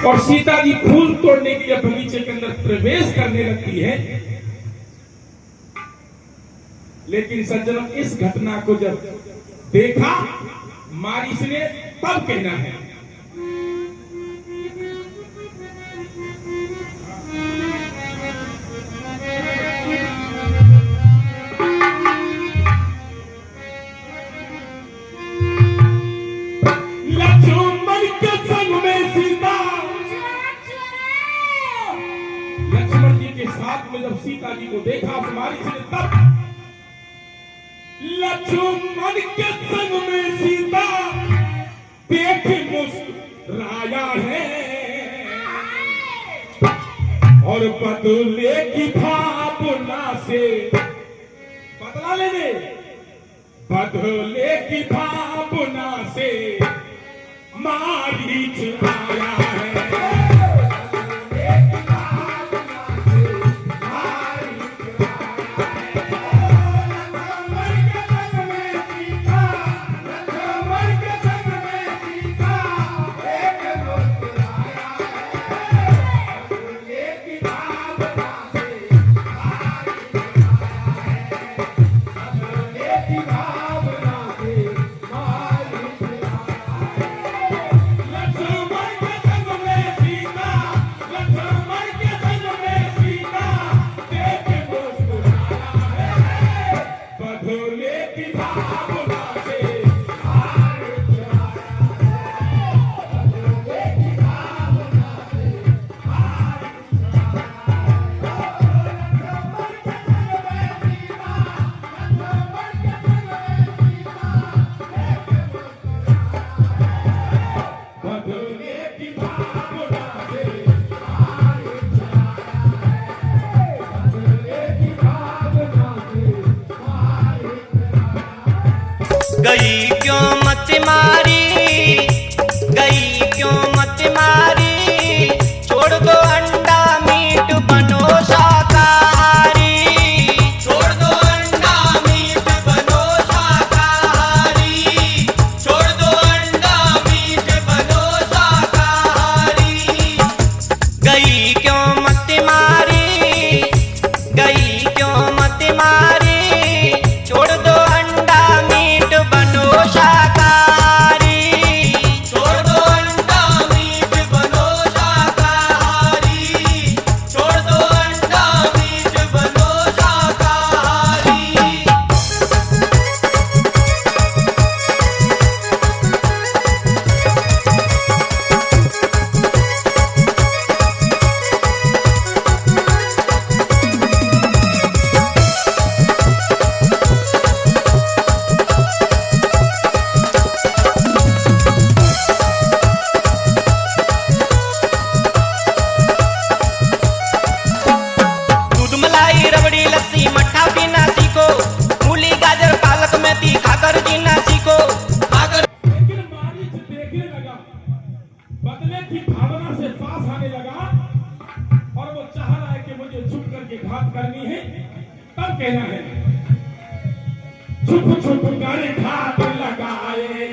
और सीता जी फूल तोड़ने के लिए बगीचे के अंदर प्रवेश करने लगती है। लेकिन सज्जनों, इस घटना को जब देखा मारीच ने, तब कहना है लक्ष्मण के संग में सीता, लक्ष्मण जी के साथ में जब सीता जी को देखा मारीच ने, तब लक्ष्मण के संग में सीता देख मुस्कुराया है और बदले की भावना से, बदला लेने, बदले की भावना से मारीच आया है। गई क्यों मत मारी, गई क्यों मत मारी, छोड़ दो अंडा मीट बनो शाकाहारी, छोड़ दो अंडा मीट बनो शाकाहारी, छोड़ दो अंडा मीट बनो शाकाहारी। गई क्यों मत मारी, गई क्यों मत मारी, छोड़ दो अंडा मीट बनो शाकाहारी, छोड़ दो अंडा मीट बनो शाकाहारी, छोड़ दो अंडा मीट बनो शाकाहारी। दूध मलाई रबड़ी लस्सी मट्ठा पीना सीखो, मूली गाजर पालक मेथी खाकर जीना सीखो, खाकर। लेकिन मारीच देखने लगा, बदले की भावना से पास आने लगा और वो चाह रहा है कि मुझे छुप करके घात करनी है। तब कहना है छुप छुप कर घात लगाए,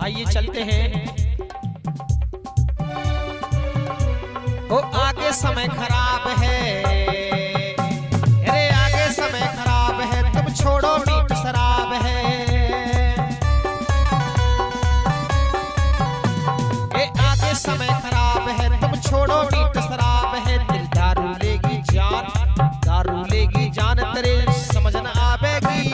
आइए चलते हैं। ओ आगे समय खराब है, अरे आगे समय खराब है, तुम छोड़ो मीठ शराब है। ए आगे समय खराब है, तुम छोड़ो मीठ शराब है। दिल दारू लेगी जान, दारू लेगी जान, तेरे समझ न आवेगी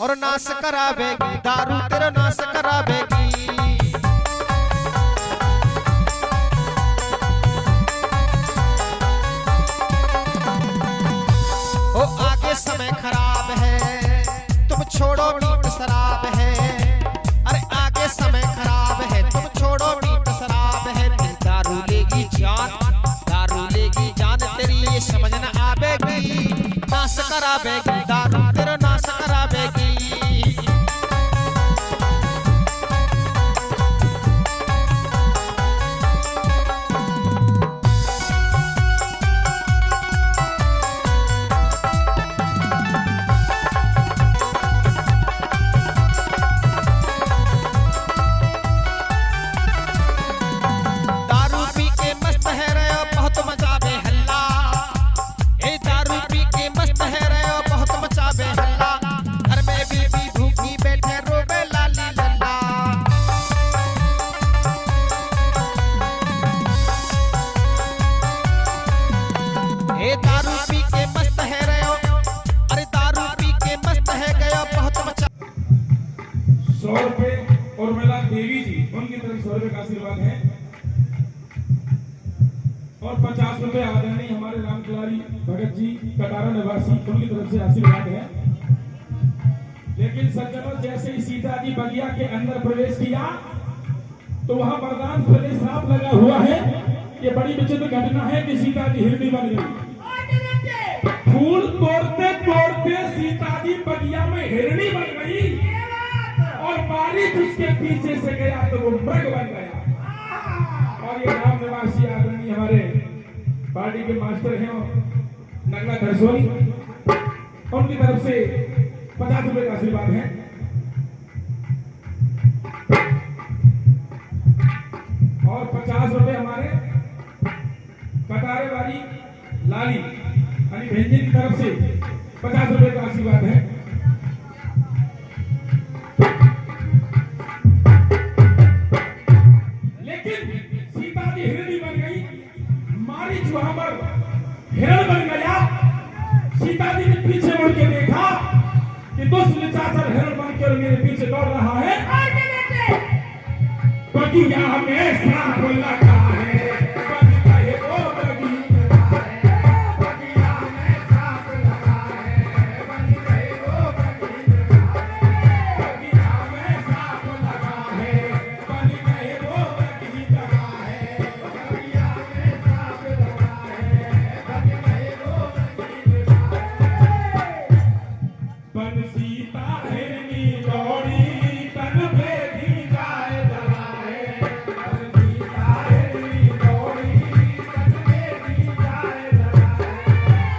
और नाश करावेगी, दारू तेरा नाश करावेगी। ओ आगे समय खराब है, तुम छोड़ो मीठ शराब है। अरे आगे समय खराब है, तुम छोड़ो मीठ शराब है। दिल दारू लेगी जान, दारू लेगी जान, तेरी ये समझ न आवेगी, नाश करावेगी, दारू तेरा नाश करावेगी। दारू पी के मस्त है रहे हो, बहुत मचावे हल्ला। ए दारू पी के मस्त है रहे हो, बहुत मचावे हल्ला। घर में बीबी भूखी बैठे रोवे लाली लल्ला। ए दारू पी के मस्त है रहे हो, अरे दारू पी के मस्त है गए, बहुत मचा। 100 रुपए और मेला देवी जी उनकी तरफ 100 रुपए का आशीर्वाद है और 50 रुपए आदरणीय हमारे रामकुलारी भगत जी कटारा निवासी उनकी तरफ से आशीर्वाद है। लेकिन सज्जनों, जैसे ही सीता जी बगिया के अंदर प्रवेश किया तो वहां वरदान फले श्राप लगा हुआ है। ये बड़ी विचित्र घटना है कि सीता जी हिरणी बन गई। फूल तोड़ते तोड़ते सीता जी बगिया में हिरणी बन गई और बारिश उसके पीछे से गया तो वो मृग बन गया। और ये राम निवासी आदरणीय हमारे पार्टी के मास्टर हैं नगला धरसोनी, उनकी तरफ से 50 रुपए का आशीर्वाद है। और 50 रुपए हमारे कटारे वाली लाली यानी भेंजी की तरफ से 50 रुपए का आशीर्वाद है। लेकिन सीता जी हिरणी बन गई, मारीच वहां पर हिरण बन गया। सीता जी ने पीछे मुड़ के देखा कि दुष्ट निशाचर हिरण बनकर मेरे पीछे दौड़ रहा है। बगिया में सांप लगा है, बगिया है वो बगिया है, बगिया में सांप लगा है, बगिया है वो बगिया है, बगिया में सांप लगा है, बगिया है वो बगिया है, बगिया में सांप लगा है, बगिया है वो बगिया है। बन सीता हिरनी दौड़ी तन भेदी जाए जलाए, बन सीता हिरनी दौड़ी तन भेदी जाए जलाए,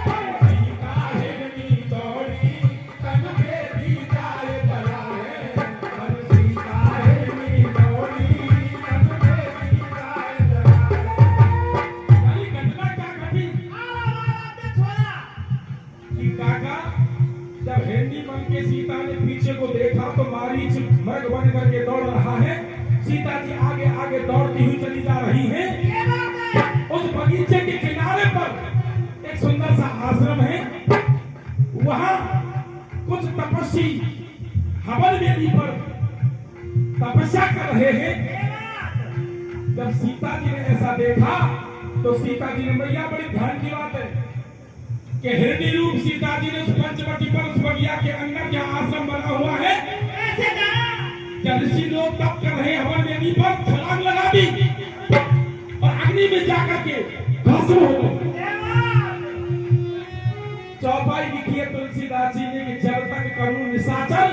बन सीता हिरनी दौड़ी तन भेदी जाए जलाए, बन सीता हिरनी दौड़ी तन भेदी जाए जलाए। अरे घटना क्या घटी? कि काका जब हिरनी बन के सीता ने पीछे को देखा तो मारीच मृग बन करके दौड़ रहा है। सीता जी आगे आगे दौड़ती हुई चली जा रही है। उस बगीचे के किनारे पर एक सुंदर सा आश्रम है। वहां कुछ तपस्वी हवन वेदी पर तपस्या कर रहे हैं। जब सीता जी ने ऐसा देखा तो सीता जी ने, भैया बड़ी ध्यान की बात है कि हिरणी रूप सीता जी ने उस पंचवटी पर उस बगिया के अंदर जहाँ आश्रम बना हुआ है, क्या ऋषि लोग तप कर रहे हवन वेदी पर छलांग लगा दी और अग्नि में जाकर के भस्म हो गए। चौपाई लिखी है तुलसीदास जी ने कि जब तक करूं निशाचर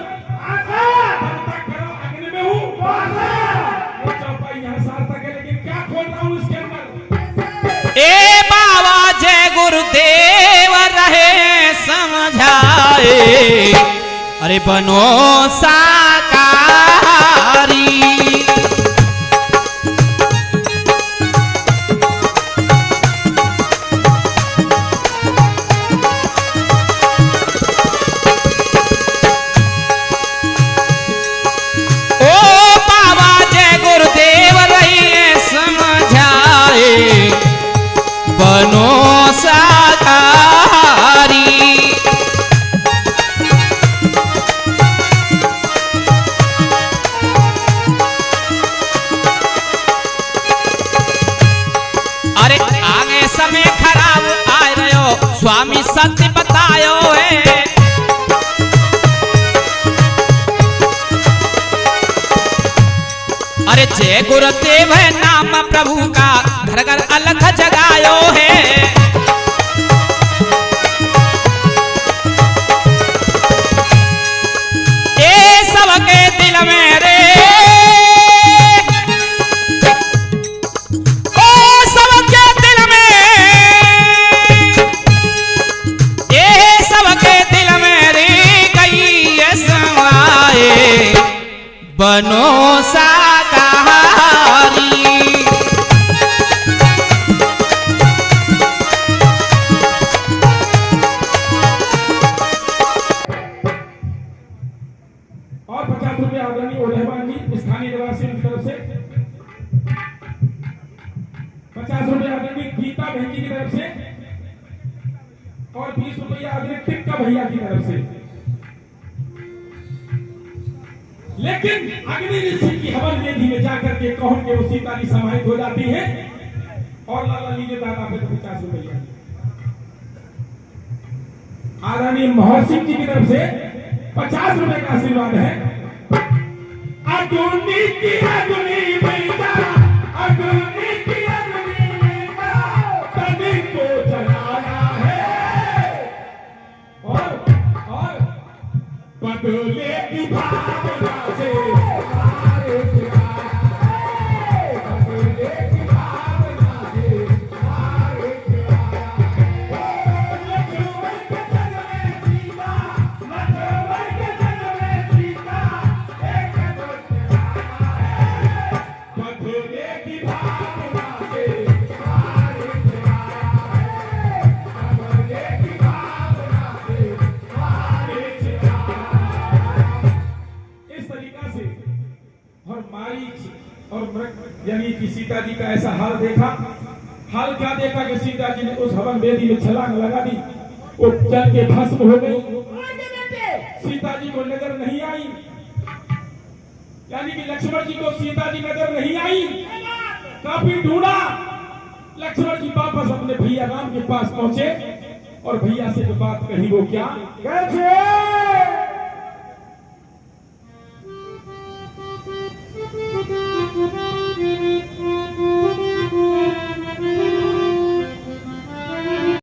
तब तक करो अग्नि में हूँ। वो चौपाई यहाँ सार्थक है, लेकिन क्या खोल रहा हूँ इसके अंदर। ए बाबा जय गुरुदेव रहे समझाए, अरे बनो साकारी। अरे जय गुरुदेव है नाम प्रभु का, घर घर अलख जगायो है। ए सबके दिल में रे, ओ सबके दिल में, ए सबके दिल में रे कई समाए बनो शाकाहारी। और 50 रुपये आदरणीय ओलहवान जी स्थानीय निवासियों की तरफ से, 50 रुपये आदरणीय गीता बहन जी की तरफ से, और 20 रुपये आदरणीय टिक्का भैया की तरफ से। लेकिन अग्नि ऋषि की हवन वेदी में जाकर के कौन के वो सीता जी समाहित हो जाती है, और लाला लीजिए दादा पे 50 रुपया। आदरणीय महर्षि जी की तरफ से 50 रुपए का आशीर्वाद है। अग्नि की अग्नि बेटा, अग्नि की अग्नि बेटा, तभी को जलाया है, और बदले की भावना से मारे चलाया है, बदले की भावना से मारे चलाया है। लक्ष्मण के जग में सीता, लक्ष्मण के जग में सीता, एक चलाया है, बदले की भावना से मारे चलाया है, बदले की भावना से मारे चलाया है। इस तरीका से और मारीच और मृग यानी कि सीता जी का ऐसा हाल देखा। हाल क्या देखा कि सीता जी ने उस हवन वेदी में छलांग लगा दी, वो जल के भस्म हो गई। सीता जी को नजर नहीं आई, यानी कि लक्ष्मण जी को सीता जी नजर नहीं आई। काफी ढूंढा, लक्ष्मण जी वापस अपने भैया राम के पास पहुंचे और भैया से जो बात कही वो क्या, कैसे